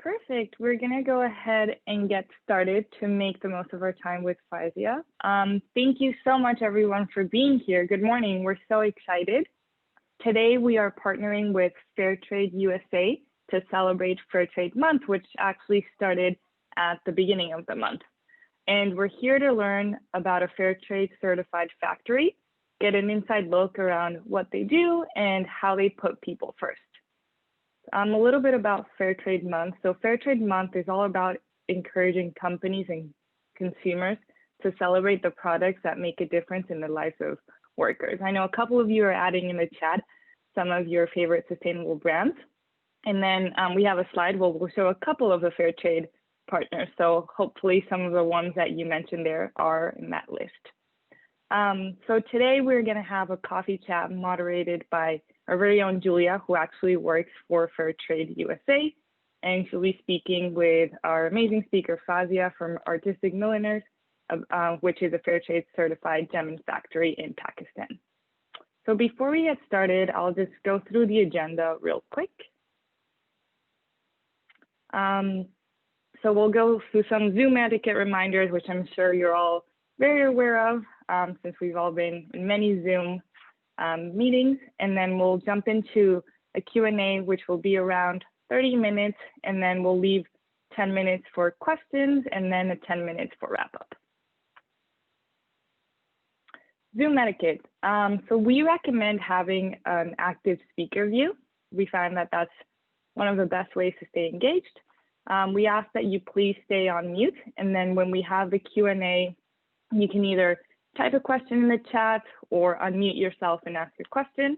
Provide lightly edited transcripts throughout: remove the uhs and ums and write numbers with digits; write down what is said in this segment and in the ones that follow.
Perfect. We're going to go ahead and get started to make the most of our time with Faiza. Thank you so much, everyone, for being here. Good morning. We're so excited. Today, we are partnering with Fairtrade USA to celebrate Fair Trade Month, which actually started at the beginning of the month. And we're here to learn about a Fair Trade certified factory, get an inside look around what they do and how they put people first. A little bit about Fair Trade Month. So Fair Trade Month is all about encouraging companies and consumers to celebrate the products that make a difference in the lives of workers. I know a couple of you are adding in the chat some of your favorite sustainable brands. And then we have a slide where we'll show a couple of the Fair Trade partners. So hopefully some of the ones that you mentioned there are in that list. So today we're going to have a coffee chat moderated by our very own Julia, who actually works for Fair Trade USA. And she'll be speaking with our amazing speaker, Faiza from Artistic Milliners, which is a Fair Trade certified gem factory in Pakistan. So before we get started, I'll just go through the agenda real quick. So we'll go through some Zoom etiquette reminders, which I'm sure you're all very aware of since we've all been in many Zoom meetings. And then we'll jump into a Q&A, which will be around 30 minutes, and then we'll leave 10 minutes for questions and then 10 minutes for wrap up. Zoom etiquette. So we recommend having an active speaker view. We find that that's one of the best ways to stay engaged. We ask that you please stay on mute, and then when we have the Q&A, you can either type a question in the chat or unmute yourself and ask your question.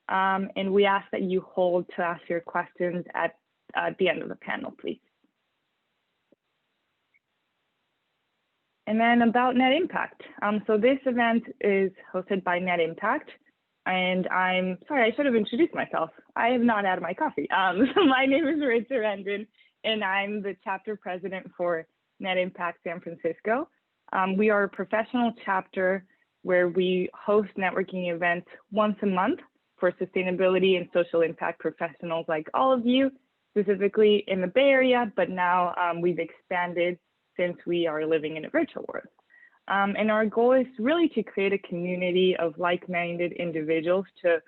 And we ask that you hold to ask your questions at the end of the panel, please. And then about Net Impact. So this event is hosted by Net Impact. And I'm sorry, I should have introduced myself. I have not had my coffee. So my name is Maritza Rendon, and I'm the chapter president for Net Impact San Francisco. We are a professional chapter where we host networking events once a month for sustainability and social impact professionals like all of you, specifically in the Bay Area, but now we've expanded since we are living in a virtual world. And our goal is really to create a community of like-minded individuals to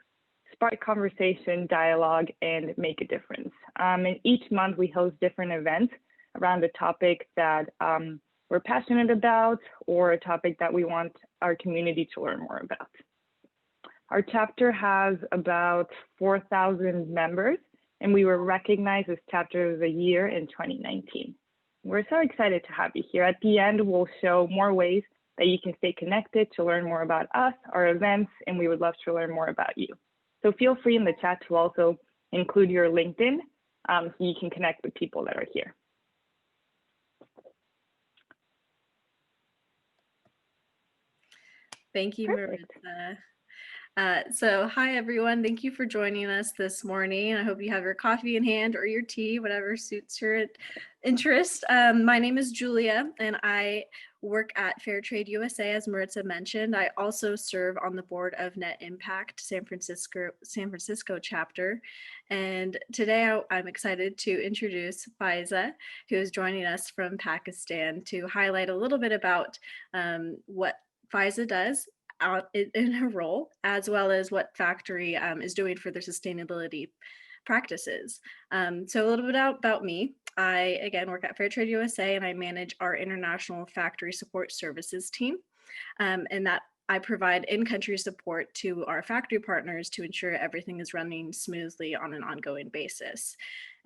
spark conversation, dialogue, and make a difference. And each month we host different events around a topic that we're passionate about or a topic that we want our community to learn more about. Our chapter has about 4,000 members, and we were recognized as Chapter of the Year in 2019. We're so excited to have you here. At the end, we'll show more ways that you can stay connected to learn more about us, our events, and we would love to learn more about you. So feel free in the chat to also include your LinkedIn so you can connect with people that are here. Thank you, Maritza. So hi, everyone. Thank you for joining us this morning. I hope you have your coffee in hand or your tea, whatever suits your interest. My name is Julia, and I work at Fair Trade USA, as Maritza mentioned. I also serve on the board of Net Impact San Francisco chapter. And today I'm excited to introduce Faiza, who is joining us from Pakistan, to highlight a little bit about what Faiza does out in her role, as well as what factory is doing for their sustainability practices. So a little bit about me. I, again, work at Fair Trade USA, and I manage our international factory support services team. And that I provide in-country support to our factory partners to ensure everything is running smoothly on an ongoing basis.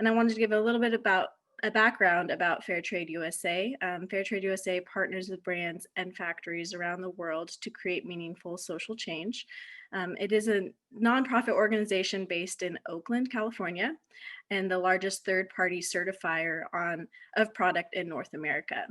And I wanted to give a little bit about a background about Fair Trade USA. Fair Trade USA partners with brands and factories around the world to create meaningful social change. It is a nonprofit organization based in Oakland, California, and the largest third-party certifier of product in North America.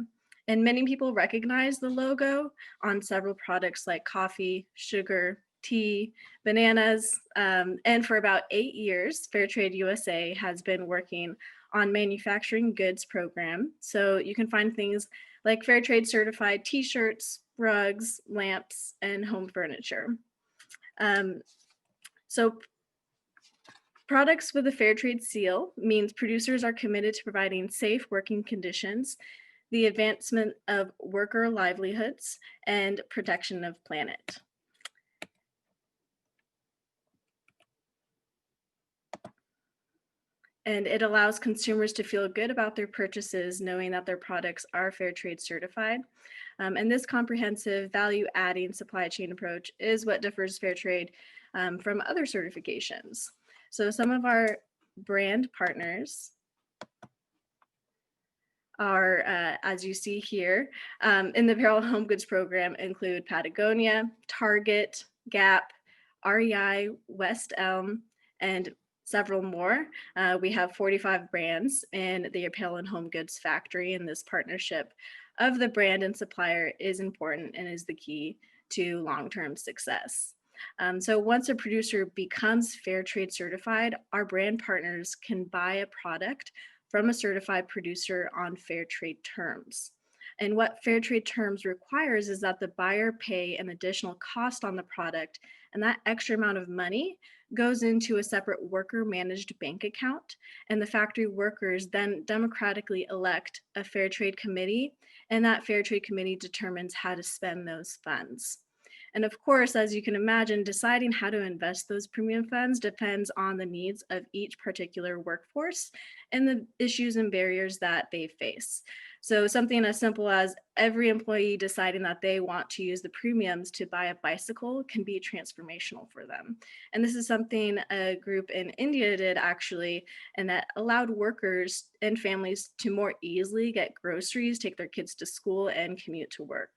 And many people recognize the logo on several products like coffee, sugar, tea, bananas, and for about 8 years, Fair Trade USA has been working on manufacturing goods program. So you can find things like Fair Trade certified t-shirts, rugs, lamps, and home furniture. So Products with a fair trade seal means producers are committed to providing safe working conditions, the advancement of worker livelihoods, and protection of planet. And it allows consumers to feel good about their purchases, knowing that their products are fair trade certified. And this comprehensive value-adding supply chain approach is what differs fair trade from other certifications. So some of our brand partners are, as you see here, in the apparel and home goods program include Patagonia, Target, Gap, REI, West Elm, and several more. We have 45 brands in the apparel and home goods factory, and this partnership of the brand and supplier is important and is the key to long-term success. So once a producer becomes fair trade certified, our brand partners can buy a product from a certified producer on fair trade terms. And what fair trade terms requires is that the buyer pay an additional cost on the product, and that extra amount of money goes into a separate worker managed bank account, and the factory workers then democratically elect a fair trade committee, and that fair trade committee determines how to spend those funds. And of course, as you can imagine, deciding how to invest those premium funds depends on the needs of each particular workforce and the issues and barriers that they face. So something as simple as every employee deciding that they want to use the premiums to buy a bicycle can be transformational for them. And this is something a group in India did actually, and that allowed workers and families to more easily get groceries, take their kids to school, and commute to work.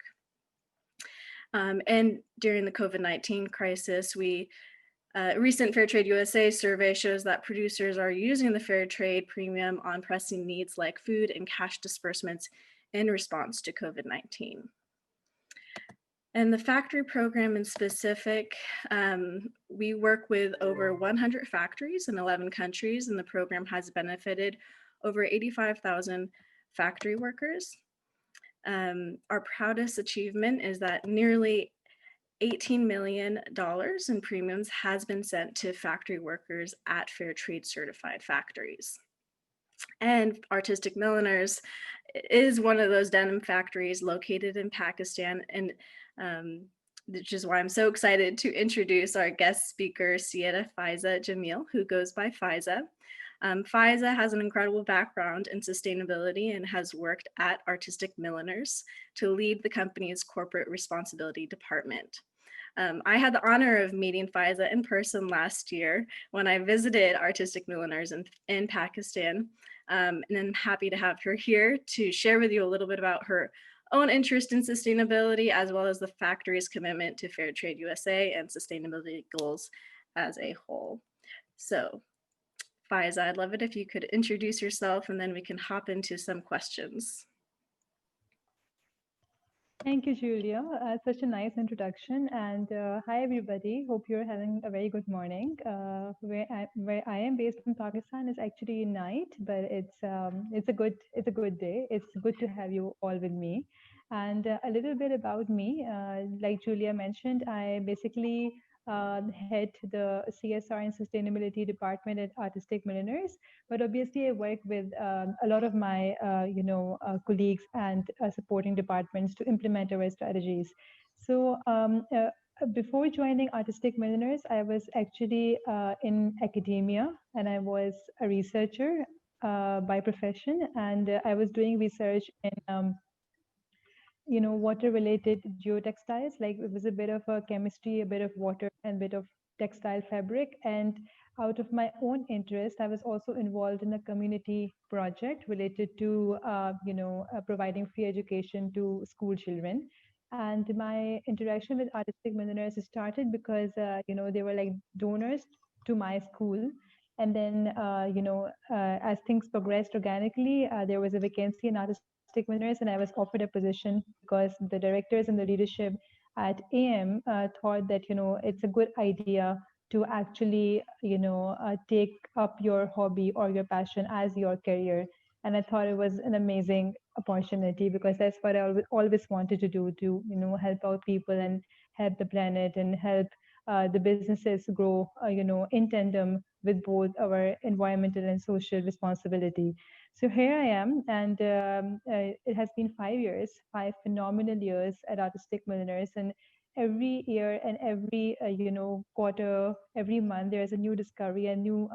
And during the COVID-19 crisis, recent Fair Trade USA survey shows that producers are using the fair trade premium on pressing needs like food and cash disbursements in response to COVID-19. And the factory program in specific, we work with over 100 factories in 11 countries, and the program has benefited over 85,000 factory workers. Our proudest achievement is that nearly $18 million in premiums has been sent to factory workers at fair trade certified factories. And Artistic Milliners is one of those denim factories located in Pakistan, and which is why I'm so excited to introduce our guest speaker, Syeda Faiza Jamil, who goes by Faiza. Faiza has an incredible background in sustainability and has worked at Artistic Milliners to lead the company's corporate responsibility department. I had the honor of meeting Faiza in person last year when I visited Artistic Milliners in Pakistan, and I'm happy to have her here to share with you a little bit about her own interest in sustainability, as well as the factory's commitment to Fair Trade USA and sustainability goals as a whole. So, Faiza, I'd love it if you could introduce yourself and then we can hop into some questions. Thank you, Julia. Such a nice introduction. And hi, everybody. Hope you're having a very good morning. Where I am based in Pakistan is actually night, but it's a good day. It's good to have you all with me. And a little bit about me, like Julia mentioned, I basically head the CSR and sustainability department at Artistic Milliners. But obviously, I work with a lot of my, colleagues and supporting departments to implement our strategies. So before joining Artistic Milliners, I was actually in academia, and I was a researcher by profession, and I was doing research in water related geotextiles. Like it was a bit of a chemistry, a bit of water, and a bit of textile fabric. And out of my own interest, I was also involved in a community project related to providing free education to school children. And my interaction with Artistic Millionaires started because they were like donors to my school. And then as things progressed organically, there was a vacancy in Artistic Millionaires, and I was offered a position because the directors and the leadership at AM thought that it's a good idea to actually take up your hobby or your passion as your career. And I thought it was an amazing opportunity because that's what I always wanted to do, to help out people and help the planet and help the businesses grow, in tandem with both our environmental and social responsibility. So here I am, and it has been 5 years, 5 phenomenal years at Artistic Milliners, and every year and every quarter, every month, there is a new discovery, a new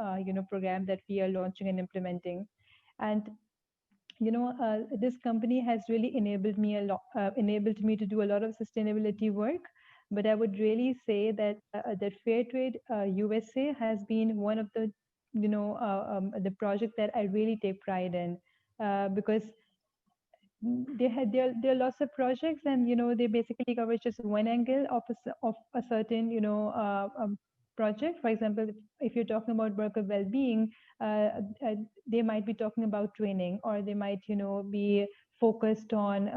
program that we are launching and implementing. And this company has really enabled me to do a lot of sustainability work. But I would really say that that Fairtrade USA has been one of the the project that I really take pride in, because there are lots of projects, and they basically cover just one angle of of a certain project. For example, if you're talking about worker well-being, uh, uh, they might be talking about training, or they might be focused on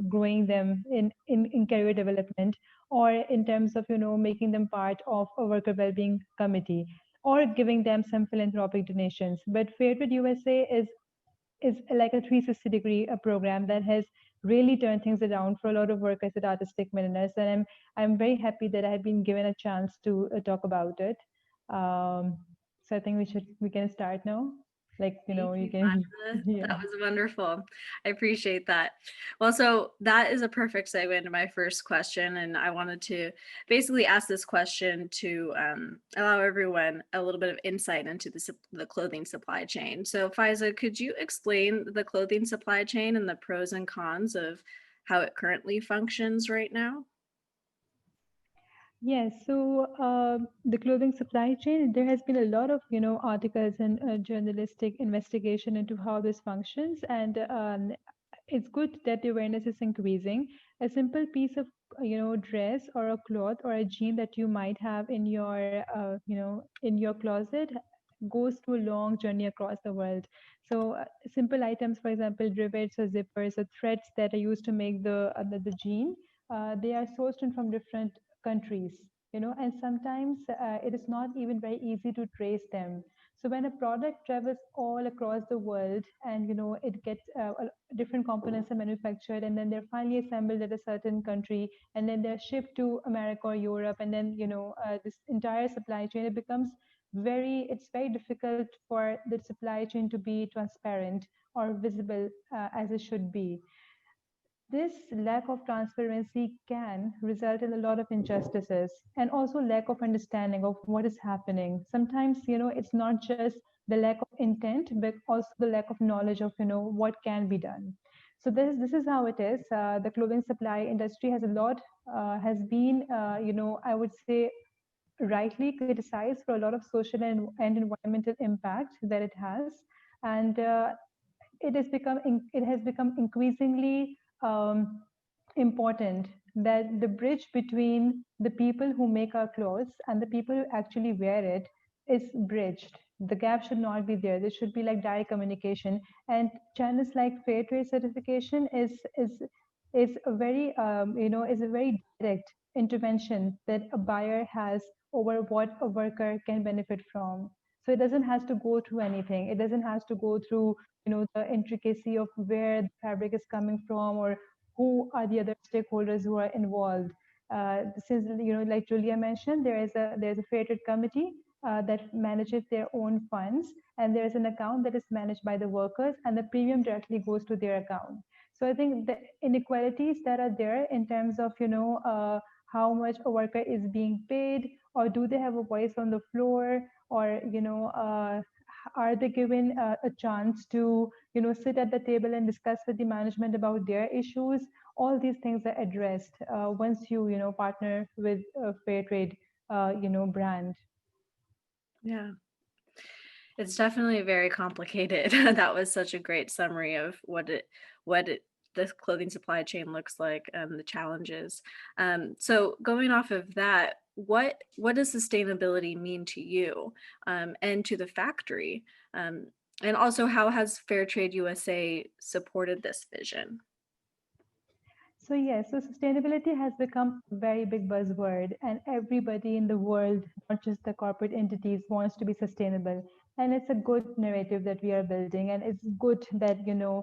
growing them in career development, or in terms of making them part of a worker well-being committee, or giving them some philanthropic donations. But Fairtrade USA is like a 360-degree program that has really turned things around for a lot of workers at Artistic Milliners, and I'm very happy that I have been given a chance to talk about it. So I think we can start now. Like Thank you you, can, Faiza. yeah. That was wonderful. I appreciate that. Well, so that is a perfect segue into my first question. And I wanted to basically ask this question to allow everyone a little bit of insight into the clothing supply chain. So Faiza, could you explain the clothing supply chain and the pros and cons of how it currently functions right now? Yes, so the clothing supply chain, there has been a lot of, articles and journalistic investigation into how this functions, and it's good that the awareness is increasing. A simple piece of, dress or a cloth or a jean that you might have in your closet goes through a long journey across the world. So simple items, for example, rivets or zippers or threads that are used to make the jean, they are sourced in from different countries, and sometimes it is not even very easy to trace them. So when a product travels all across the world, and it gets different components are manufactured, and then they're finally assembled at a certain country, and then they're shipped to America or Europe, and then this entire supply chain, it's very difficult for the supply chain to be transparent or visible as it should be. This lack of transparency can result in a lot of injustices, and also lack of understanding of what is happening. Sometimes, it's not just the lack of intent, but also the lack of knowledge of, what can be done. So this is how it is. The clothing supply industry has been, I would say, rightly criticized for a lot of social and environmental impact that it has. And it has become increasingly important that the bridge between the people who make our clothes and the people who actually wear it is bridged. The gap should not be there. There should be like direct communication, and channels like fair trade certification is a very is a very direct intervention that a buyer has over what a worker can benefit from. So it doesn't have to go through anything. It doesn't have to go through the intricacy of where the fabric is coming from, or who are the other stakeholders who are involved. This is, like Julia mentioned, there's a fair trade committee that manages their own funds, and there's an account that is managed by the workers, and the premium directly goes to their account. So I think the inequalities that are there in terms of how much a worker is being paid, or do they have a voice on the floor, or are they given a chance to sit at the table and discuss with the management about their issues. All these things are addressed once you partner with a fair trade brand. Yeah, it's definitely very complicated. That was such a great summary of what the clothing supply chain looks like and the challenges. So going off of that, what does sustainability mean to you and to the factory? And also, how has Fairtrade USA supported this vision? So yes, so sustainability has become a very big buzzword, and everybody in the world, not just the corporate entities, wants to be sustainable. And it's a good narrative that we are building, and it's good that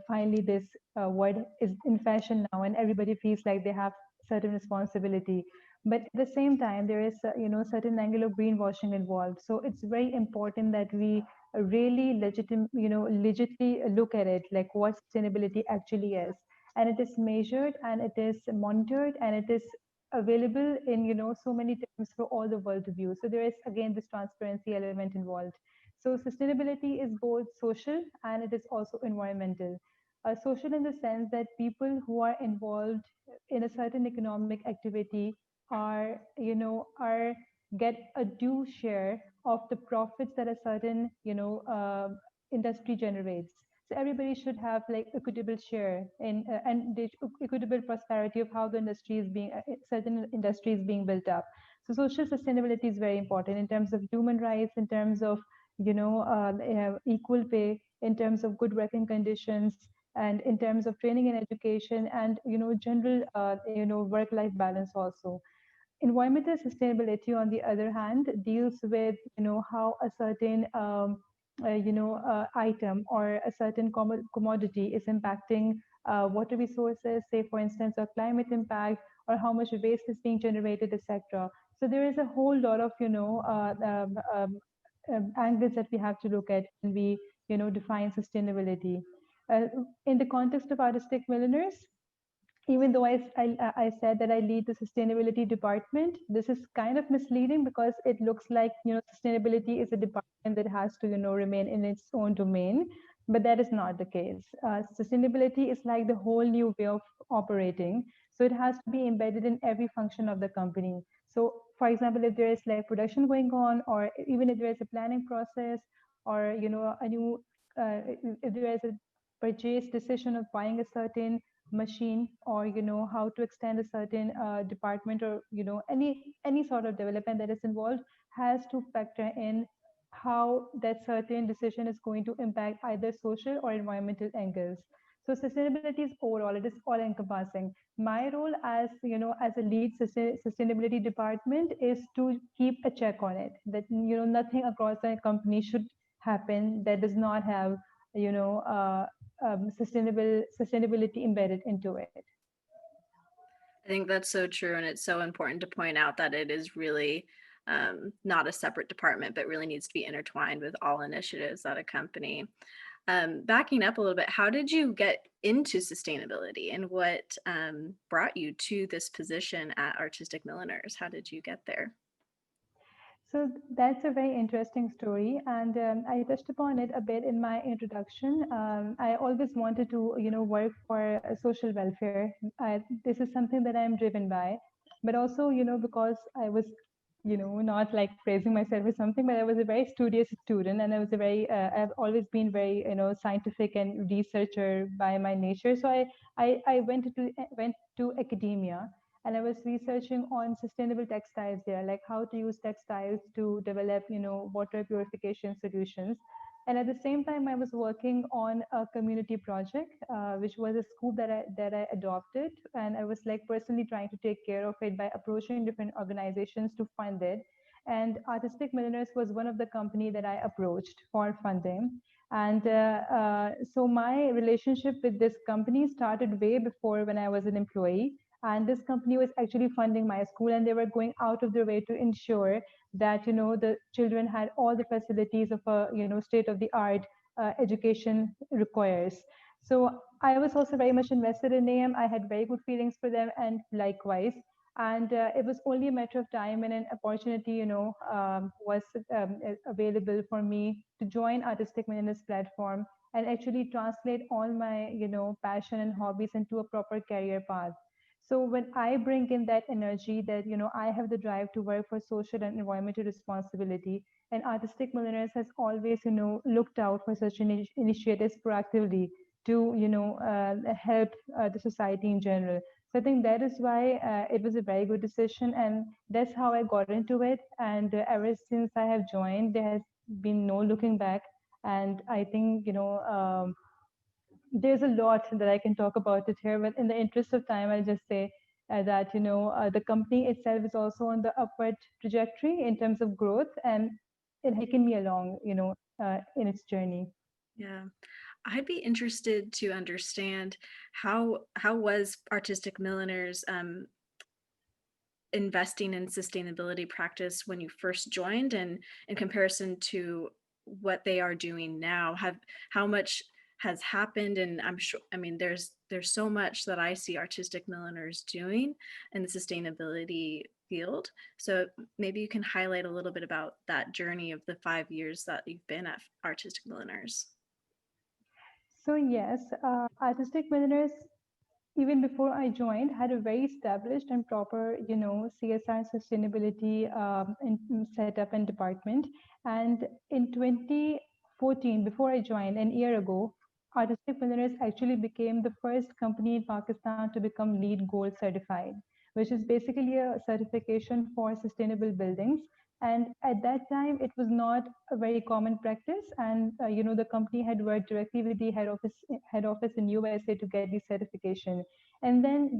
finally this word is in fashion now, and everybody feels like they have certain responsibility. but at the same time there is certain angle of greenwashing involved. So it's very important that we really legitimately look at it, like what sustainability actually is, and it is measured and it is monitored and it is available in so many terms for all the world to view. So there is again this transparency element involved. So sustainability is both social and it is also environmental. Social in the sense that people who are involved in a certain economic activity are are get a due share of the profits that a certain industry generates. So everybody should have like equitable share in and the equitable prosperity of how the industry is being certain industry is being built up. So social sustainability is very important in terms of human rights, in terms of equal pay, in terms of good working conditions, and in terms of training and education, and general work life balance also. Environmental sustainability, on the other hand, deals with how a certain item or a certain commodity is impacting water resources, say for instance, or climate impact, or how much waste is being generated, etc. So there is a whole lot of angles that we have to look at when we define sustainability. Uh, in the context of artistic milliners, even though I said that I lead the sustainability department, this is kind of misleading because it looks like sustainability is a department that has to remain in its own domain, but that is not the case. Sustainability is like the whole new way of operating, so it has to be embedded in every function of the company. So, for example, if there is like production going on, or even if there is a planning process, or a new if there is a purchase decision of buying a certain machine, or how to extend a certain department, or any sort of development that is involved, has to factor in how that certain decision is going to impact either social or environmental angles. So sustainability is overall, it is all encompassing. My role as as a lead sustainability department is to keep a check on it, that nothing across the company should happen that does not have sustainability embedded into it. I think that's so true. And it's so important to point out that it is really not a separate department, but really needs to be intertwined with all initiatives at a company. Backing up a little bit, how did you get into sustainability, and what brought you to this position at Artistic Milliners? How did you get there? So that's a very interesting story, and I touched upon it a bit in my introduction. I always wanted to, work for social welfare. This is something that I'm driven by, but also, because I was, not like praising myself or something, but I was a very studious student, and I was a very, I've always been very, scientific and researcher by my nature. So I went to academia, and I was researching on sustainable textiles there, like how to use textiles to develop, water purification solutions. And at the same time, I was working on a community project, which was a scoop that I adopted, and I was like personally trying to take care of it by approaching different organizations to fund it. And Artistic Milliners was one of the company that I approached for funding. And so my relationship with this company started way before when I was an employee, and this company was actually funding my school, and they were going out of their way to ensure that the children had all the facilities of a state of the art education requires. So I was also very much invested in them. I had very good feelings for them, and likewise. And it was only a matter of time when an opportunity was available for me to join Artistic Millionaires platform and actually translate all my passion and hobbies into a proper career path. So when I bring in that energy that I have the drive to work for social and environmental responsibility, and Artistic Millionaires has always looked out for such initiatives proactively to help the society in general. So I think that is why it was a very good decision, and that's how I got into it. And ever since I have joined, there has been no looking back. And I think there's a lot that I can talk about it here, but in the interest of time, I'll just say that the company itself is also on the upward trajectory in terms of growth, and it has taken me along, in its journey. Yeah, I'd be interested to understand how was Artistic Milliners investing in sustainability practice when you first joined, and in comparison to what they are doing now? How much has happened? And I'm sure, I mean, there's so much that I see Artistic Milliners doing in the sustainability field. So maybe you can highlight a little bit about that journey of the 5 years that you've been at Artistic Milliners. So yes, Artistic Milliners, even before I joined, had a very established and proper, CSR and sustainability setup and department. And in 2014, before I joined, an year ago, Artistic Milliners actually became the first company in Pakistan to become LEED Gold certified, which is basically a certification for sustainable buildings. And at that time, it was not a very common practice. And the company had worked directly with the head office in USA to get the certification. And then,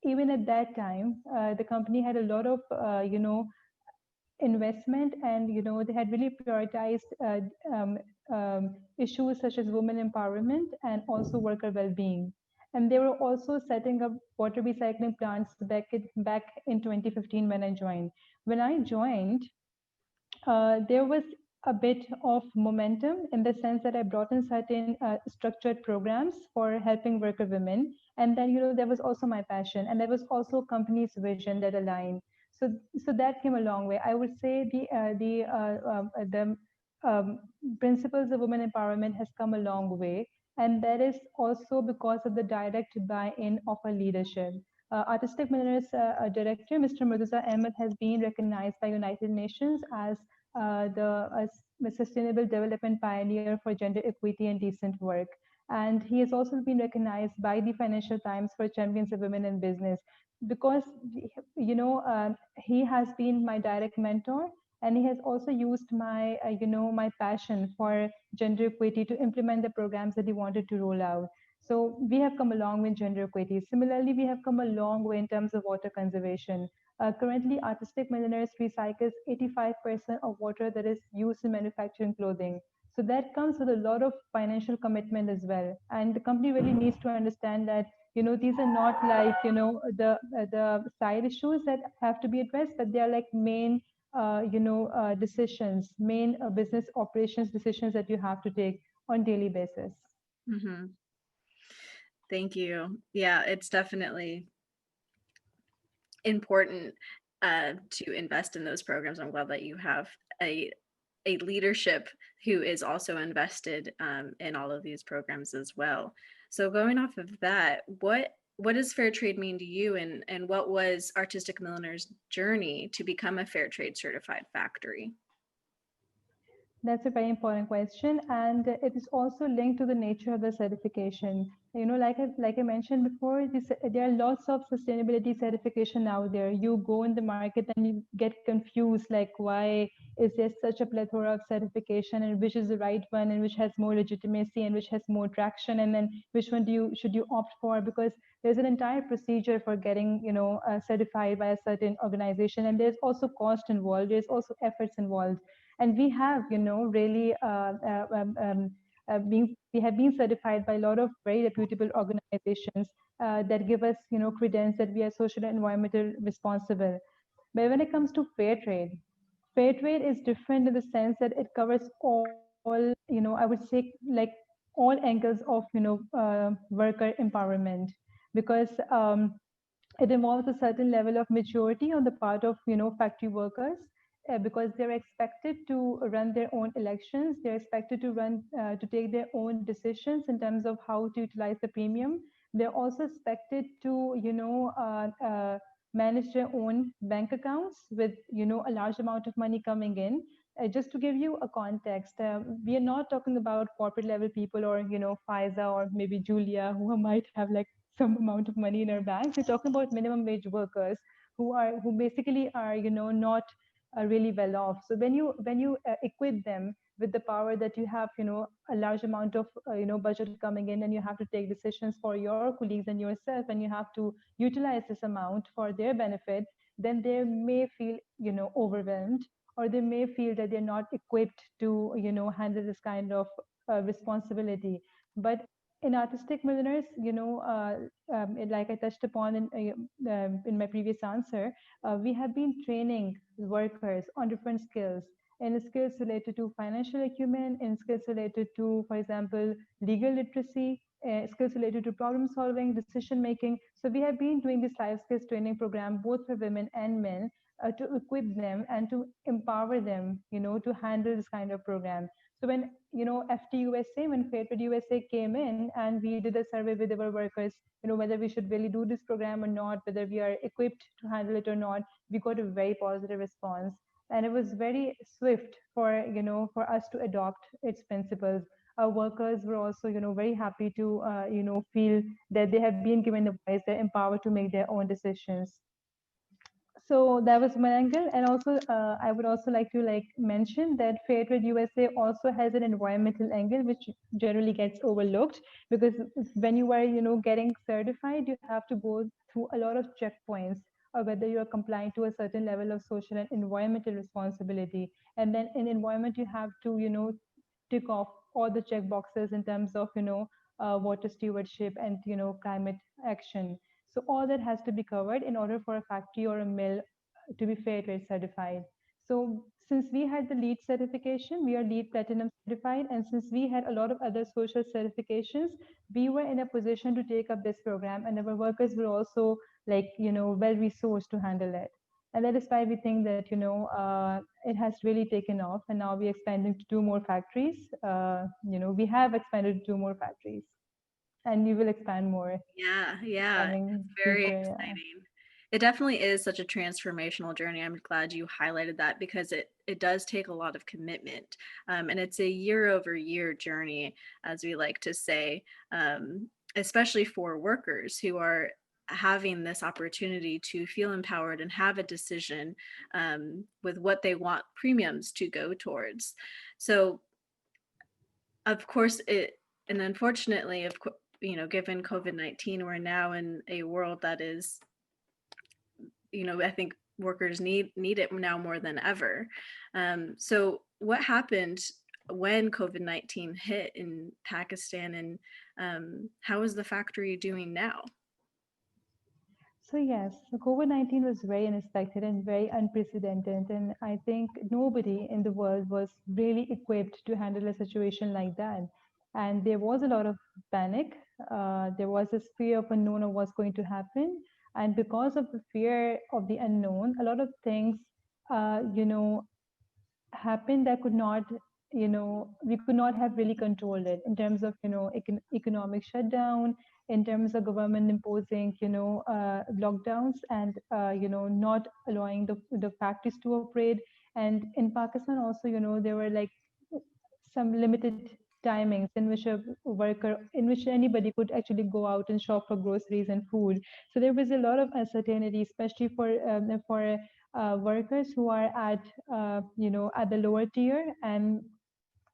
even at that time, the company had a lot of, investment, and they had really prioritized issues such as women empowerment and also worker well-being. And they were also setting up water recycling plants back in 2015 when I joined. When I joined, there was a bit of momentum in the sense that I brought in certain structured programs for helping worker women. And then, there was also my passion, and there was also company's vision that aligned. So that came a long way. I would say the principles of women empowerment has come a long way, and that is also because of the direct buy-in of our leadership. Artistic Milliners director, Mr. Murtaza Ahmed, has been recognized by United Nations as the sustainable development pioneer for gender equity and decent work. And he has also been recognized by the Financial Times for Champions of Women in Business, because he has been my direct mentor, and he has also used my passion for gender equity to implement the programs that he wanted to roll out. So we have come along with gender equity. Similarly, we have come a long way in terms of water conservation. Currently, Artistic Milliners recycles 85% of water that is used in manufacturing clothing. So that comes with a lot of financial commitment as well. And the company really needs to understand that, these are not like, the side issues that have to be addressed, but they are like main, decisions, main business operations decisions that you have to take on daily basis. Mm-hmm. Thank you. Yeah, it's definitely important to invest in those programs. I'm glad that you have a leadership who is also invested in all of these programs as well. So going off of that, what does fair trade mean to you, and what was Artistic Milliners' journey to become a fair trade certified factory? That's a very important question, and it is also linked to the nature of the certification. Like I mentioned before, there are lots of sustainability certification out there. You go in the market and you get confused, like why is there such a plethora of certification, and which is the right one, and which has more legitimacy, and which has more traction, and then which one should you opt for? Because there's an entire procedure for getting, certified by a certain organization, and there's also cost involved. There's also efforts involved. And we have really we have been certified by a lot of very reputable organizations that give us credence that we are social and environmental responsible. But when it comes to fair trade is different in the sense that it covers all, I would say, like all angles of worker empowerment, because it involves a certain level of maturity on the part of factory workers, because they're expected to run their own elections. They're expected to take their own decisions in terms of how to utilize the premium. They're also expected to manage their own bank accounts with a large amount of money coming in. Just to give you a context, we are not talking about corporate level people, or Faiza or maybe Julia, who might have like some amount of money in our banks. We're talking about minimum wage workers who basically are not really well off. So when you equip them with the power that you have, a large amount of budget coming in, and you have to take decisions for your colleagues and yourself, and you have to utilize this amount for their benefit, then they may feel overwhelmed, or they may feel that they're not equipped to handle this kind of responsibility. But in artistic milliners, like I touched upon in my previous answer, we have been training workers on different skills, in skills related to financial acumen, in skills related to, for example, legal literacy, skills related to problem solving, decision making. So we have been doing this life skills training program both for women and men, to equip them and to empower them, to handle this kind of program. So when FTUSA, when Fair Trade USA came in, and we did a survey with our workers, whether we should really do this program or not, whether we are equipped to handle it or not, we got a very positive response, and it was very swift for us to adopt its principles. Our workers were also very happy to feel that they have been given the voice, they're empowered to make their own decisions. So that was my angle. And also I would also like to mention that Fair Trade USA also has an environmental angle, which generally gets overlooked, because when you are getting certified, you have to go through a lot of checkpoints, or whether you are compliant to a certain level of social and environmental responsibility. And then in environment, you have to tick off all the check boxes in terms of water stewardship and climate action. So all that has to be covered in order for a factory or a mill to be fair trade certified. So since we had the LEED certification, we are LEED Platinum certified, and since we had a lot of other social certifications, we were in a position to take up this program, and our workers were also well resourced to handle it. And that is why we think that it has really taken off, and now we're expanding to 2 more factories. We have expanded to 2 more factories, and we will expand more Yeah, coming it's very future. Yeah. exciting. It definitely is such a transformational journey. I'm glad you highlighted that because it does take a lot of commitment, and it's a year over year journey, as we like to say, especially for workers who are having this opportunity to feel empowered and have a decision with what they want premiums to go towards. So of course it, and unfortunately, of course, given COVID-19, we're now in a world that is, I think workers need it now more than ever. So what happened when COVID-19 hit in Pakistan, and how is the factory doing now? So yes, so COVID-19 was very unexpected and very unprecedented, and I think nobody in the world was really equipped to handle a situation like that. And there was a lot of panic. There was this fear of unknown of what's going to happen, and because of the fear of the unknown, a lot of things, happened that could not, we could not have really controlled it, in terms of economic shutdown, in terms of government imposing lockdowns, and not allowing the factories to operate. And in Pakistan also, there were like some limited timings in which a worker, in which anybody could actually go out and shop for groceries and food. So there was a lot of uncertainty, especially for workers who are at the lower tier, and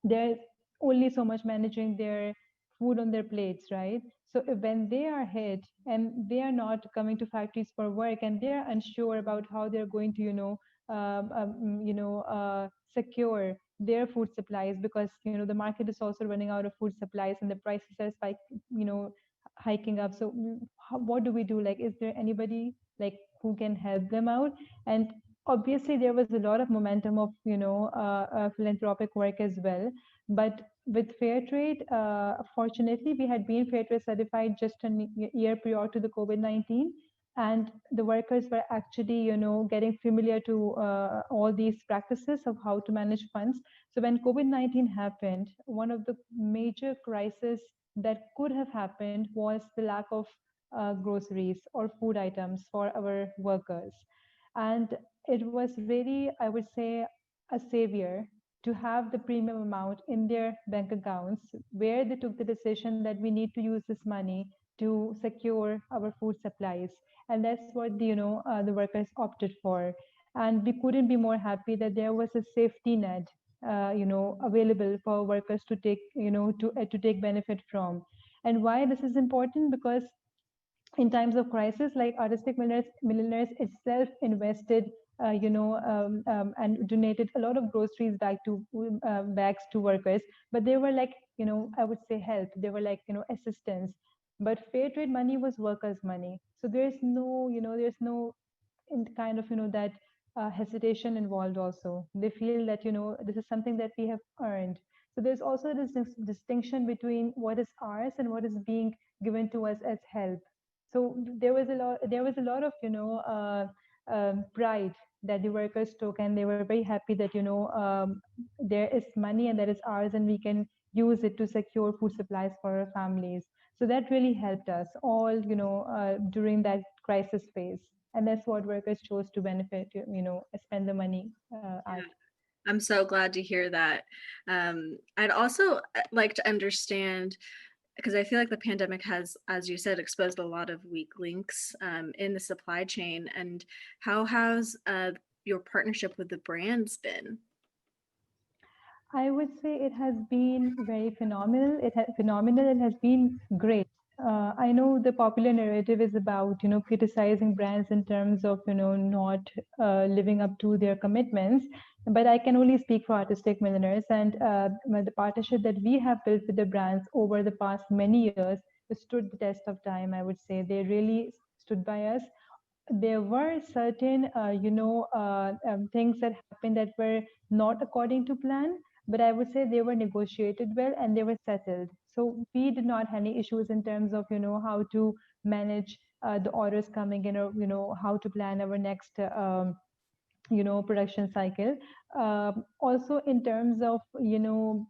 they're only so much managing their food on their plates, right? So when they are hit and they are not coming to factories for work, and they're unsure about how they're going to secure their food supplies, because the market is also running out of food supplies and the prices are hiking up. So what do we do? Like, is there anybody who can help them out? And obviously there was a lot of momentum of philanthropic work as well. But with fair trade, fortunately we had been fair trade certified just a year prior to the COVID-19, and the workers were actually getting familiar to all these practices of how to manage funds. So when COVID-19 happened, one of the major crises that could have happened was the lack of groceries or food items for our workers. And it was really, I would say, a savior to have the premium amount in their bank accounts, where they took the decision that we need to use this money to secure our food supplies. And that's what the workers opted for. And we couldn't be more happy that there was a safety net available for workers to take to take benefit from. And why this is important? Because in times of crisis, like artistic millionaires itself invested and donated a lot of groceries bags to workers. But they were like, I would say help. They were like, assistance. But fair trade money was workers' money. So there's no in kind of that hesitation involved. Also they feel that this is something that we have earned. So there's also this distinction between what is ours and what is being given to us as help. So there was a lot of pride that the workers took, and they were very happy that there is money and that is ours, and we can use it to secure food supplies for our families. So that really helped us all, during that crisis phase. And that's what workers chose to benefit, spend the money at. Yeah, I'm so glad to hear that. I'd also like to understand, because I feel like the pandemic has, as you said, exposed a lot of weak links in the supply chain. And how has your partnership with the brands been? I would say it has been very phenomenal. Phenomenal. It has been great. I know the popular narrative is about criticizing brands in terms of not living up to their commitments, but I can only speak for Artistic Milliners, and the partnership that we have built with the brands over the past many years stood the test of time. I would say they really stood by us. There were certain things that happened that were not according to plan, but I would say they were negotiated well and they were settled. So we did not have any issues in terms of how to manage the orders coming in, or how to plan our next production cycle. Also in terms of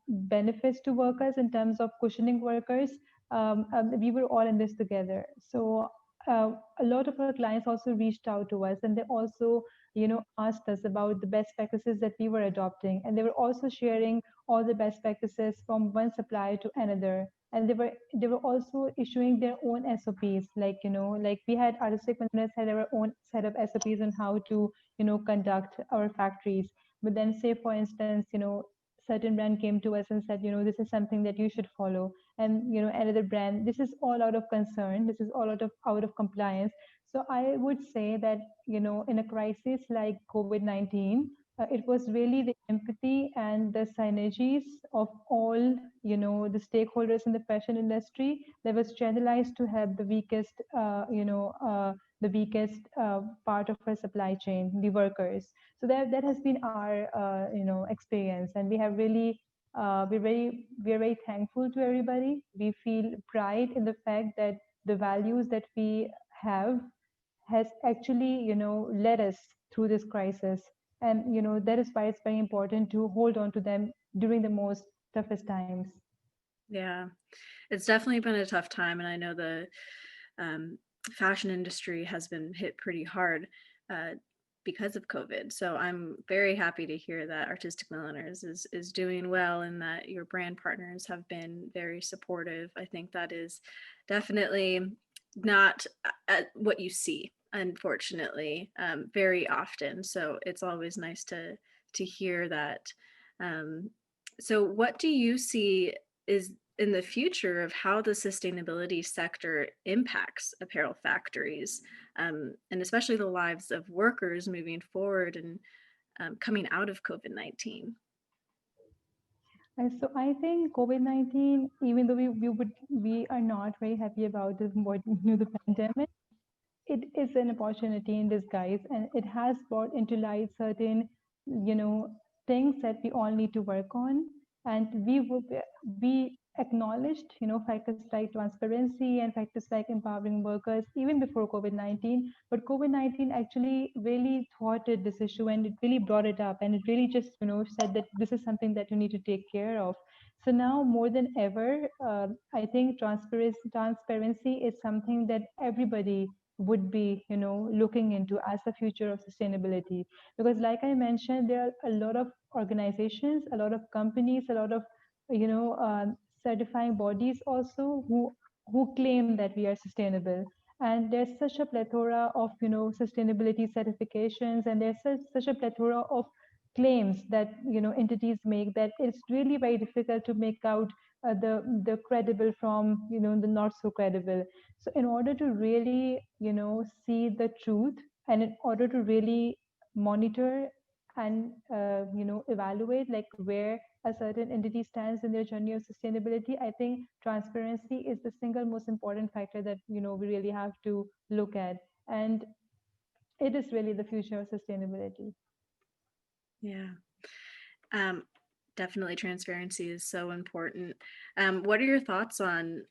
benefits to workers, in terms of cushioning workers, we were all in this together. So a lot of our clients also reached out to us, and they also asked us about the best practices that we were adopting, and they were also sharing all the best practices from one supplier to another. And they were also issuing their own SOPs, like we had Artistic Milliners had our own set of SOPs on how to conduct our factories. But then, say for instance, certain brand came to us and said, this is something that you should follow. And another brand, this is all out of concern, this is all out of compliance. So I would say that in a crisis like COVID-19, it was really the empathy and the synergies of all the stakeholders in the fashion industry that was channelized to help the weakest part of our supply chain, the workers. So that has been our experience, and we have really we're very thankful to everybody. We feel pride in the fact that the values that we have has actually led us through this crisis, and that is why it's very important to hold on to them during the most toughest times. Yeah, it's definitely been a tough time, and I know the fashion industry has been hit pretty hard uh, because of COVID. So I'm very happy to hear that Artistic Milliners is doing well, and that your brand partners have been very supportive. I think that is definitely not what you see, unfortunately, very often. So it's always nice to hear that. Um, so what do you see is in the future of how the sustainability sector impacts apparel factories, and especially the lives of workers moving forward and coming out of COVID-19? And so I think COVID-19, even though we are not very happy about the pandemic, it is an opportunity in disguise, and it has brought into light certain you know things that we all need to work on. And we acknowledged factors like transparency and factors like empowering workers even before COVID-19. But COVID-19 actually really thwarted this issue, and it really brought it up, and it really just said that this is something that you need to take care of. So now more than ever, I think transparency is something that everybody would be looking into as the future of sustainability. Because like I mentioned, there are a lot of organizations, a lot of companies, a lot of certifying bodies also who claim that we are sustainable. And there's such a plethora of sustainability certifications, and there's such a plethora of claims that entities make, that it's really very difficult to make out the credible from the not so credible. So in order to really see the truth, and in order to really monitor and evaluate like where a certain entity stands in their journey of sustainability. I think transparency is the single most important factor that we really have to look at, and it is really the future of sustainability. Yeah. Um, Definitely transparency is so important. What are your thoughts on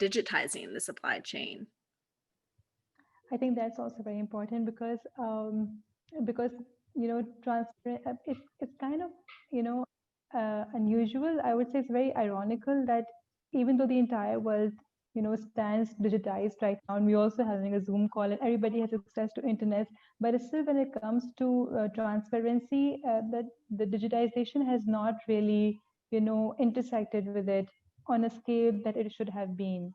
digitizing the supply chain? I think that's also very important because transparent. It's kind of you know unusual. I would say it's very ironical that even though the entire world stands digitized right now, and we're also having a Zoom call, and everybody has access to internet, but still when it comes to transparency, that the digitization has not really intersected with it on a scale that it should have been.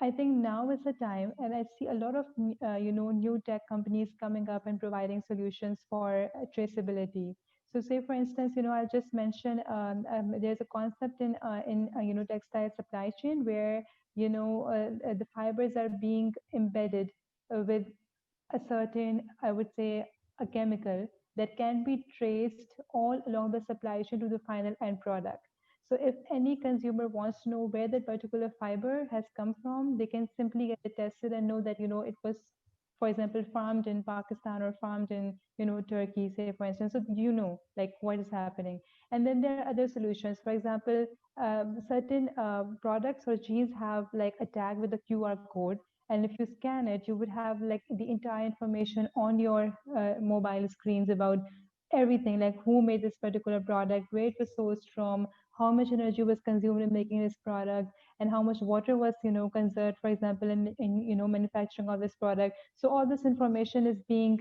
I think now is the time, and I see a lot of new tech companies coming up and providing solutions for traceability. So, say for instance, I'll just mention there's a concept in textile supply chain where the fibers are being embedded with a certain, I would say, a chemical that can be traced all along the supply chain to the final end product. So if any consumer wants to know where that particular fiber has come from, they can simply get it tested and know that, it was, for example, farmed in Pakistan or farmed in, Turkey, say, for instance. So like what is happening. And then there are other solutions. For example, certain products or jeans have like a tag with a QR code, and if you scan it, you would have like the entire information on your mobile screens about everything, like who made this particular product, where it was sourced from, how much energy was consumed in making this product, and how much water was conserved, for example, in manufacturing of this product. So all this information is being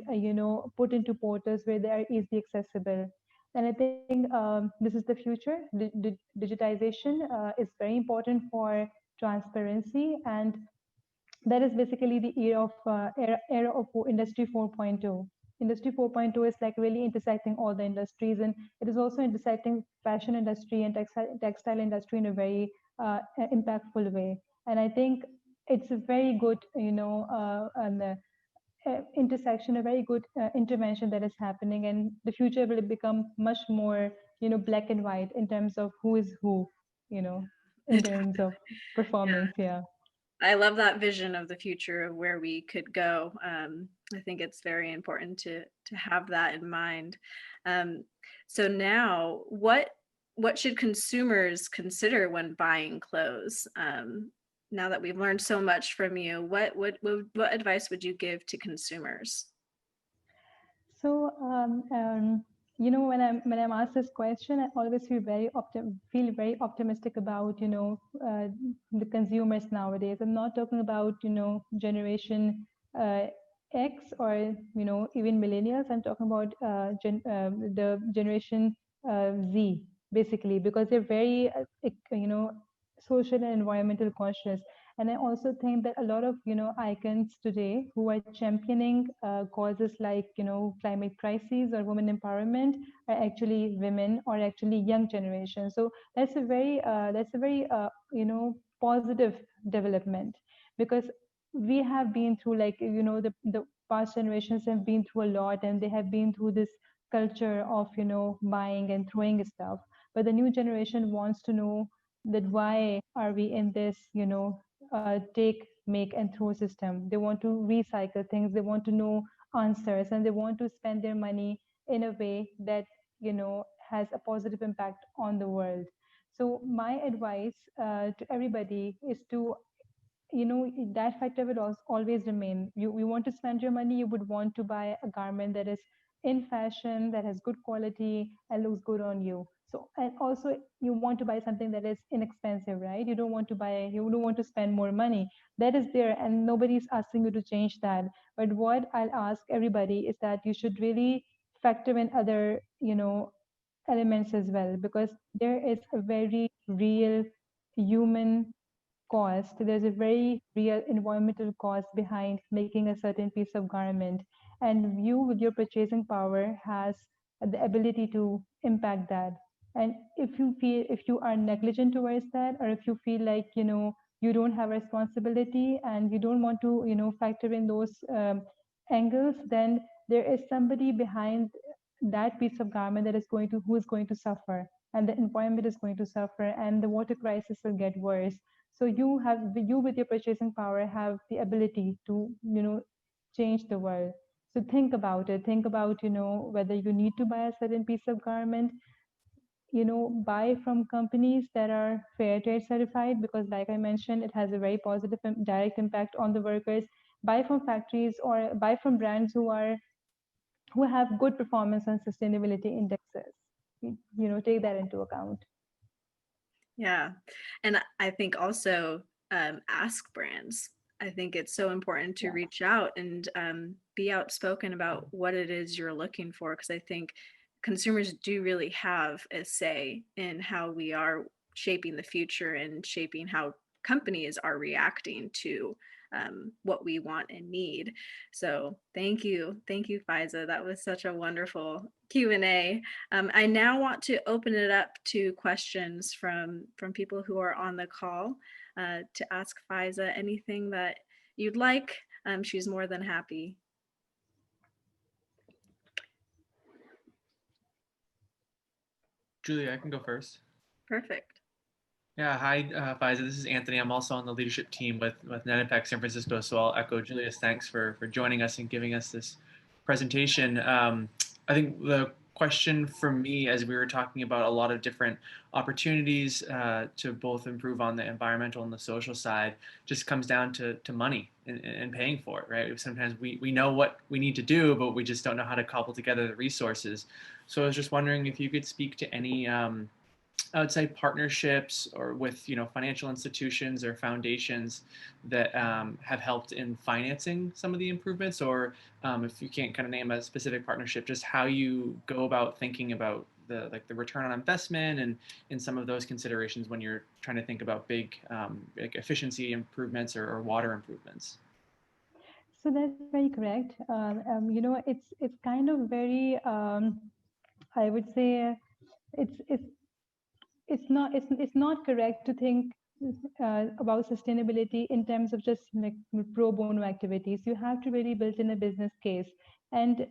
put into portals where they are easily accessible. And I think this is the future. Digitization is very important for transparency, and that is basically the era of industry 4.0. Industry 4.0 is like really intersecting all the industries, and it is also intersecting fashion industry and textile industry in a very impactful way. And I think it's a very good intersection, a very good intervention that is happening, and the future will become much more black and white in terms of who is who, in terms of performance. Yeah. I love that vision of the future of where we could go. I think it's very important to have that in mind. So now, what should consumers consider when buying clothes? Now that we've learned so much from you, what advice would you give to consumers? So, when I'm asked this question, I always feel very optimistic about the consumers nowadays. I'm not talking about generation X or even millennials. I'm talking about the generation Z, basically, because they're very social and environmental conscious. And I also think that a lot of icons today who are championing causes like climate crises or women empowerment are actually women or actually young generation. So that's a very positive development, because we have been through like the past generations have been through a lot, and they have been through this culture of buying and throwing stuff. But the new generation wants to know that why are we in this take, make, and throw system. They want to recycle things. They want to know answers, and they want to spend their money in a way that has a positive impact on the world. So my advice to everybody is to that factor will always remain. You want to spend your money, you would want to buy a garment that is in fashion, that has good quality and looks good on you. So, and also you want to buy something that is inexpensive, right? You don't want to spend more money. That is there, and nobody's asking you to change that. But what I'll ask everybody is that you should really factor in other elements as well, because there is a very real human cost. There's a very real environmental cost behind making a certain piece of garment. And you, with your purchasing power, has the ability to impact that. And if you are negligent towards that, or if you feel like, you don't have responsibility and you don't want to, factor in those angles, then there is somebody behind that piece of garment that is going to who is going to suffer, and the environment is going to suffer, and the water crisis will get worse. So you with your purchasing power have the ability to change the world. So think about it. Think about whether you need to buy a certain piece of garment. Buy from companies that are fair trade certified, because like I mentioned, it has a very positive direct impact on the workers. Buy from factories or buy from brands who have good performance on sustainability indexes. Take that into account. Yeah. And I think also ask brands. I think it's so important to Yeah. reach out and be outspoken about what it is you're looking for, because I think consumers do really have a say in how we are shaping the future and shaping how companies are reacting to what we want and need. So thank you, Faiza. That was such a wonderful Q&A. I now want to open it up to questions from people who are on the call to ask Faiza anything that you'd like. She's more than happy. Julia, I can go first. Perfect. Yeah, hi, Faiza. This is Anthony. I'm also on the leadership team with Net Impact San Francisco. So I'll echo Julia's thanks for joining us and giving us this presentation. I think the question for me, as we were talking about a lot of different opportunities to both improve on the environmental and the social side, just comes down to money and paying for it, right? Sometimes we know what we need to do, but we just don't know how to cobble together the resources. So I was just wondering if you could speak to any outside partnerships or with financial institutions or foundations that have helped in financing some of the improvements, or if you can't kind of name a specific partnership, just how you go about thinking about the return on investment and in some of those considerations when you're trying to think about big like efficiency improvements or water improvements. So that's very correct. It's kind of very I would say it's it's not correct to think about sustainability in terms of just like pro bono activities. You have to really build in a business case, and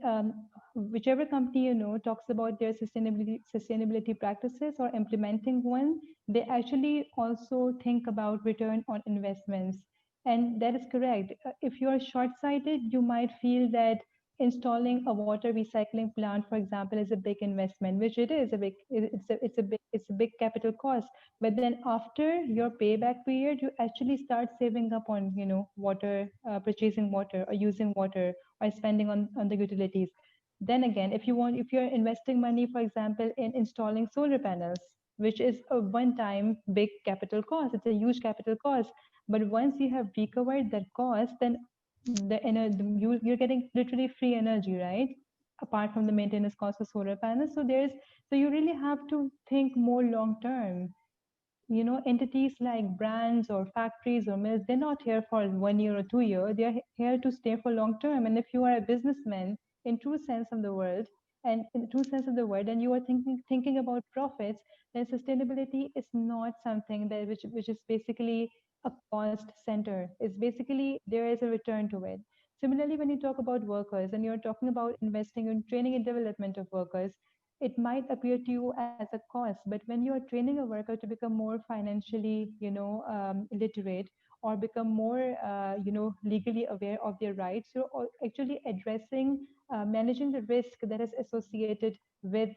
whichever company talks about their sustainability practices or implementing one, they actually also think about return on investments. And that is correct. If you are short-sighted, you might feel that installing a water recycling plant, for example, is a big investment, which it is a big, it's a big capital cost. But then after your payback period, you actually start saving up on water, purchasing water or using water or spending on the utilities. Then again, if you're investing money, for example, in installing solar panels, which is a one-time big capital cost, it's a huge capital cost. But once you have recovered that cost, then you're getting literally free energy, right? Apart from the maintenance cost of solar panels. So you really have to think more long term. Entities like brands or factories or mills, they're not here for 1 year or 2 year. They're here to stay for long term. And if you are a businessman in true sense of the word, and in true sense of the word, and you are thinking about profits, then sustainability is not something that which is basically a cost center. It's basically there is a return to it. Similarly, when you talk about workers and you're talking about investing in training and development of workers, it might appear to you as a cost, but when you are training a worker to become more financially literate, or become more legally aware of their rights, you're actually addressing managing the risk that is associated with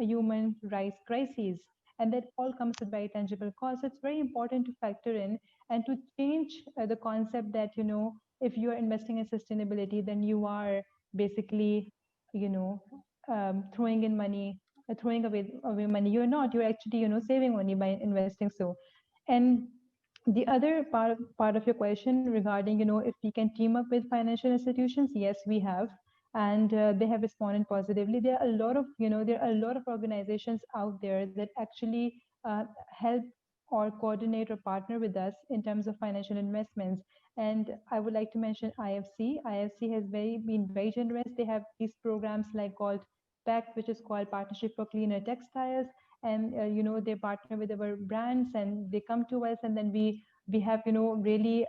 a human rights crisis, and that all comes with very tangible costs. It's very important to factor in and to change the concept that if you are investing in sustainability, then you are basically you know throwing in money, throwing away money. You're not. You're actually saving money by investing. So, and the other part of your question regarding if we can team up with financial institutions, yes, we have, and they have responded positively. There are a lot of there are a lot of organizations out there that actually help or coordinate or partner with us in terms of financial investments. And I would like to mention IFC. IFC has been very generous. They have these programs like called PAC, which is called Partnership for Cleaner Textiles, and they partner with our brands and they come to us, and then we have really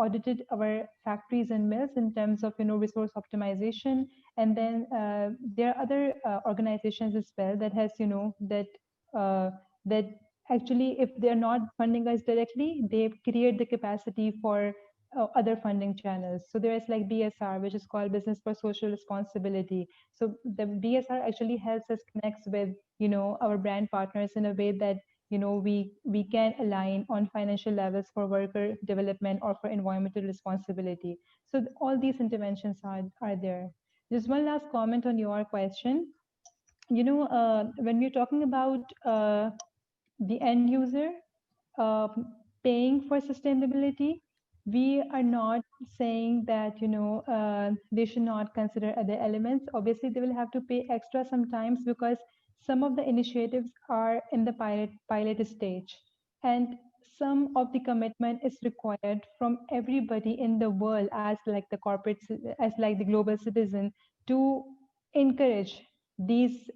audited our factories and mills in terms of resource optimization. And then there are other organizations as well that has that actually, if they're not funding us directly, they create the capacity for other funding channels. So there is like BSR, which is called Business for Social Responsibility. So the BSR actually helps us connect with our brand partners in a way that we can align on financial levels for worker development or for environmental responsibility. So all these interventions are there. Just one last comment on your question. When we're talking about the end user paying for sustainability, we are not saying that they should not consider other elements. Obviously, they will have to pay extra sometimes because some of the initiatives are in the pilot stage, and some of the commitment is required from everybody in the world as like the as like the global citizen to encourage these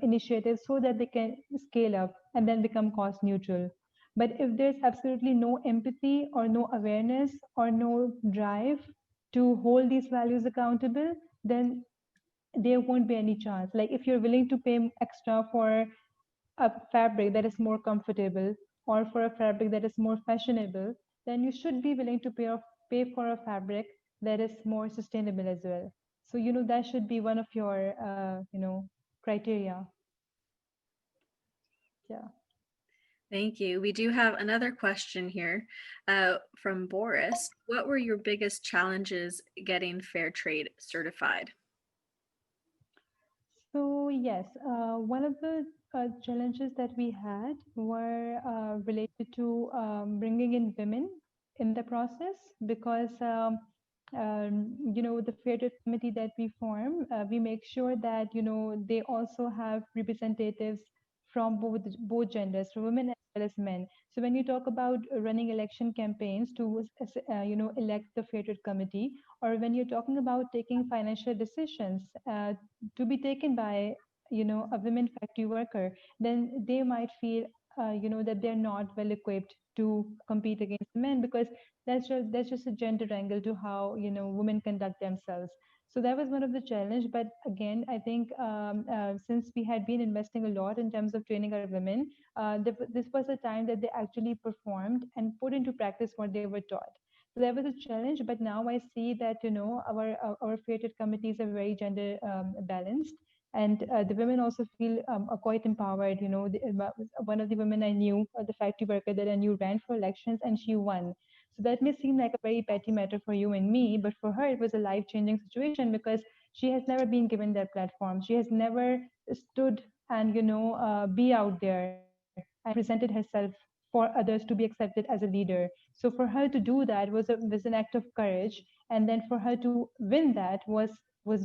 initiatives so that they can scale up and then become cost neutral. But if there's absolutely no empathy or no awareness or no drive to hold these values accountable, then there won't be any chance. Like if you're willing to pay extra for a fabric that is more comfortable or for a fabric that is more fashionable, then you should be willing to pay for a fabric that is more sustainable as well. So that should be one of your criteria. Yeah. Thank you. We do have another question here from Boris. What were your biggest challenges getting fair trade certified? So yes, one of the challenges that we had were related to bringing in women in the process because the fair trade committee that we form, we make sure that they also have representatives from both genders, from women as well as men. So when you talk about running election campaigns to elect the fair trade committee, or when you're talking about taking financial decisions to be taken by a women factory worker, then they might feel that they're not well equipped to compete against men because that's just a gender angle to how women conduct themselves. So that was one of the challenge. But again, I think since we had been investing a lot in terms of training our women, this was a time that they actually performed and put into practice what they were taught. So that was a challenge, but now I see that our fair trade committees are very gender balanced, and the women also feel are quite empowered. One of the women I knew, the factory worker that I knew, ran for elections and she won. So that may seem like a very petty matter for you and me, but for her it was a life-changing situation because she has never been given that platform. She has never stood and be out there and presented herself for others to be accepted as a leader. So for her to do that was an act of courage, and then for her to win that was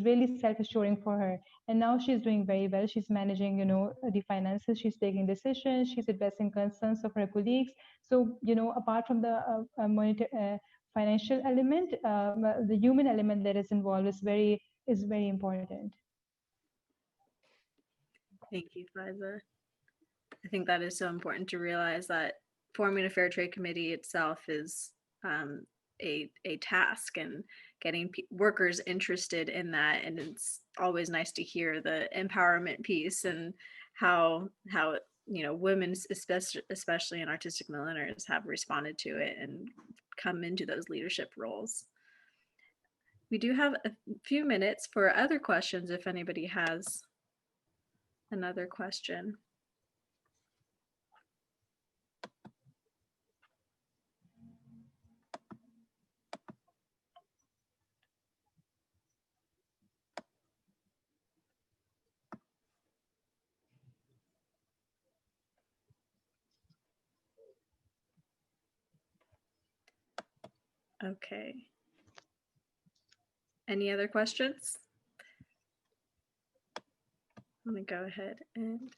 really self-assuring for her. And now she's doing very well. She's managing the finances, she's taking decisions, she's addressing concerns of her colleagues. So apart from the financial element, the human element that is involved is very important. Thank you, Faiza. I think that is so important to realize that forming a fair trade committee itself is a task, and getting workers interested in that. And it's always nice to hear the empowerment piece and how women, especially in artistic milliners, have responded to it and come into those leadership roles. We do have a few minutes for other questions if anybody has another question. Okay. Any other questions? I'm gonna go ahead and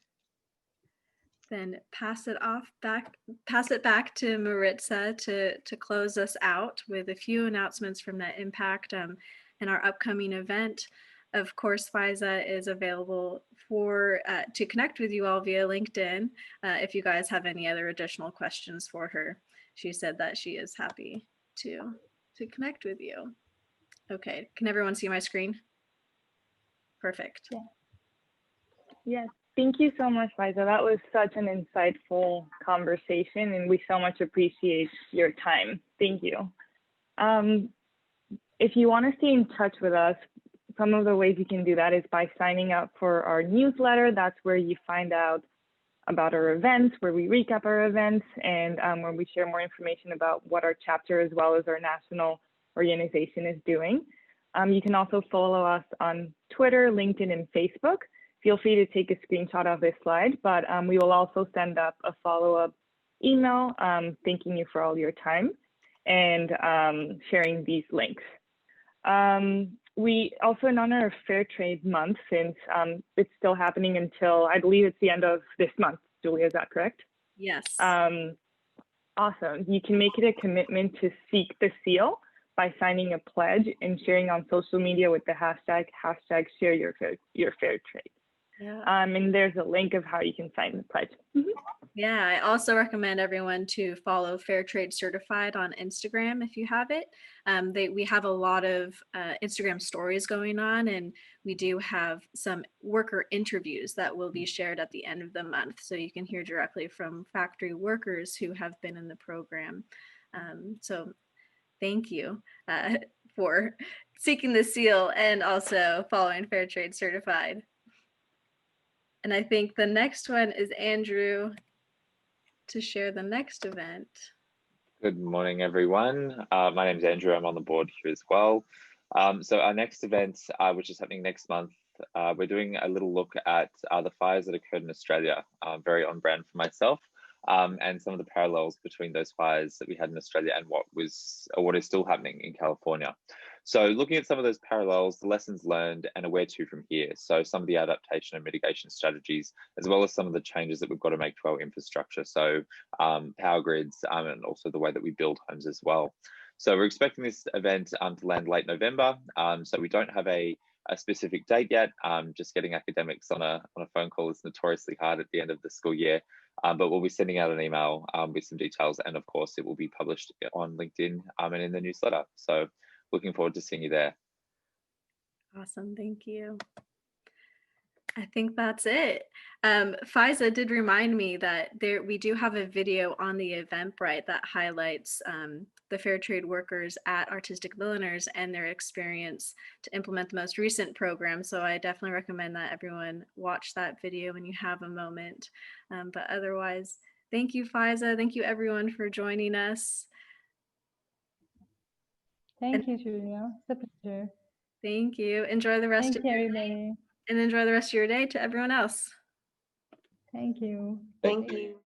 then pass it back to Maritza to close us out with a few announcements from Net Impact and our upcoming event. Of course, Faiza is available to connect with you all via LinkedIn if you guys have any other additional questions for her. She said that she is happy to to connect with you. Okay, can everyone see my screen? Perfect. Yeah. Yes, thank you so much, Faiza. That was such an insightful conversation, and we so much appreciate your time. Thank you. If you want to stay in touch with us, some of the ways you can do that is by signing up for our newsletter. That's where you find out about our events, where we recap our events, and where we share more information about what our chapter as well as our national organization is doing. You can also follow us on Twitter, LinkedIn, and Facebook. Feel free to take a screenshot of this slide, but we will also send up a follow-up email thanking you for all your time and sharing these links. We also, in honor of Fair Trade Month, since it's still happening until, I believe it's the end of this month, Julia, is that correct? Yes. Awesome. You can make it a commitment to seek the seal by signing a pledge and sharing on social media with the hashtag #ShareYourFairTrade. Yeah. And there's a link of how you can sign the pledge. Yeah, I also recommend everyone to follow Fair Trade Certified on Instagram if you have it. We have a lot of Instagram stories going on, and we do have some worker interviews that will be shared at the end of the month, so you can hear directly from factory workers who have been in the program. So thank you for seeking the seal and also following Fair Trade Certified. And I think the next one is Andrew to share the next event. Good morning, everyone. My name is Andrew. I'm on the board here as well. So our next event, which is happening next month, we're doing a little look at the fires that occurred in Australia, very on brand for myself, and some of the parallels between those fires that we had in Australia and what is still happening in California. So looking at some of those parallels, the lessons learned, and a where to from here. So some of the adaptation and mitigation strategies, as well as some of the changes that we've got to make to our infrastructure. So power grids, and also the way that we build homes as well. So we're expecting this event to land late November. So we don't have a specific date yet. Just getting academics on a phone call is notoriously hard at the end of the school year. But we'll be sending out an email with some details, and of course it will be published on LinkedIn and in the newsletter. So looking forward to seeing you there. Awesome, thank you. I think that's it. Faiza did remind me that we do have a video on the Eventbrite that highlights the fair trade workers at Artistic Milliners and their experience to implement the most recent program. So I definitely recommend that everyone watch that video when you have a moment. But otherwise, thank you, Faiza. Thank you, everyone, for joining us. Thank you, Julia. It's a pleasure. Thank you. Enjoy the rest of your day, and enjoy the rest of your day to everyone else. Thank you. Thank you.